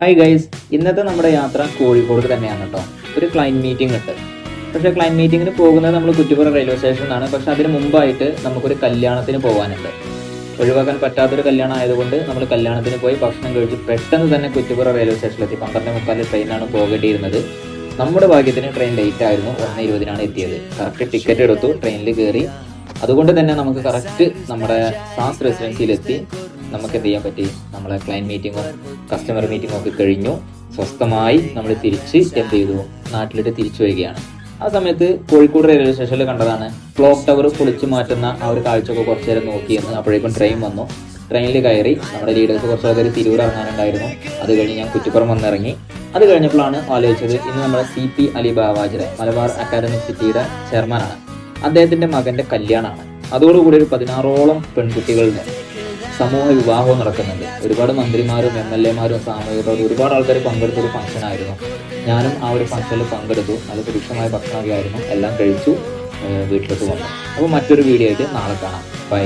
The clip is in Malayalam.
ഹായ് ഗൈസ്, ഇന്നത്തെ നമ്മുടെ യാത്ര കോഴിക്കോട് തന്നെയാണ് കേട്ടോ. ഒരു ക്ലൈന്റ് മീറ്റിംഗ് ഉണ്ട്. പക്ഷേ ക്ലൈന്റ് മീറ്റിങ്ങിന് പോകുന്നത് നമ്മൾ കുറ്റിപ്പുറം റെയിൽവേ സ്റ്റേഷനിലാണ്. പക്ഷെ അതിന് മുമ്പായിട്ട് നമുക്കൊരു കല്യാണത്തിന് പോകാനുണ്ട്. ഒഴിവാക്കാൻ പറ്റാത്തൊരു കല്യാണം ആയതുകൊണ്ട് നമ്മൾ കല്യാണത്തിന് പോയി ഭക്ഷണം കഴിച്ച് പെട്ടെന്ന് തന്നെ കുറ്റിപ്പുറം റെയിൽവേ സ്റ്റേഷനിലെത്തി. 12:45 ട്രെയിനാണ് പോകേണ്ടിയിരുന്നത്. നമ്മുടെ ഭാഗ്യത്തിന് ട്രെയിൻ ലേറ്റ് ആയിരുന്നു. 1:20 എത്തിയത്. കറക്റ്റ് ടിക്കറ്റ് എടുത്തു, ട്രെയിനിൽ കയറി. അതുകൊണ്ട് തന്നെ നമുക്ക് കറക്റ്റ് നമ്മുടെ സാസ് റെസിഡൻസിയിലെത്തി. നമുക്ക് എന്ത് ചെയ്യാൻ പറ്റി? നമ്മളെ ക്ലയൻറ്റ് മീറ്റിങ്ങും കസ്റ്റമർ മീറ്റിങ്ങും ഒക്കെ കഴിഞ്ഞു. സ്വസ്ഥമായി നമ്മൾ തിരിച്ച് എന്ത് ചെയ്തു? നാട്ടിലിട്ട് തിരിച്ചു വരികയാണ്. ആ സമയത്ത് കോഴിക്കോട് റെയിൽവേ സ്റ്റേഷനിൽ കണ്ടതാണ് ക്ലോക്ക് ടവർ പൊളിച്ചു മാറ്റുന്ന ആ ഒരു കാഴ്ചയൊക്കെ കുറച്ചു നേരം നോക്കിയെന്ന്. അപ്പോഴേക്കും ട്രെയിൻ വന്നു. ട്രെയിനിൽ കയറി. നമ്മുടെ ലീഡേഴ്സ് കുറച്ച് ആൾക്കാർ തിരൂർ ഇറങ്ങാനുണ്ടായിരുന്നു. അത് കഴിഞ്ഞ് ഞാൻ കുറ്റിപ്പുറം വന്നിറങ്ങി. അത് കഴിഞ്ഞപ്പോഴാണ് ആലോചിച്ചത്, ഇന്ന് നമ്മുടെ CP അലി ബാവാജിറെ മലബാർ അക്കാദമിക് സിറ്റിയുടെ ചെയർമാനാണ്. അദ്ദേഹത്തിന്റെ മകന്റെ കല്യാണമാണ്. അതോടുകൂടി ഒരു 16ഓളം പെൺകുട്ടികളുടെ സമൂഹ വിവാഹവും നടക്കുന്നുണ്ട്. ഒരുപാട് മന്ത്രിമാരും MLA മാരും സാമൂഹികരും ഒരുപാട് ആൾക്കാർ പങ്കെടുത്തൊരു ഫംഗ്ഷനായിരുന്നു. ഞാനും ആ ഒരു ഫംഗ്ഷനിൽ പങ്കെടുത്തു. നല്ല സുരക്ഷമായ ഭക്ഷണമൊക്കെ ആയിരുന്നു. എല്ലാം കഴിച്ചു വീട്ടിലോട്ട് വന്നു. അപ്പോൾ മറ്റൊരു വീഡിയോ ആയിട്ട് നാളെ കാണാം. ബൈ.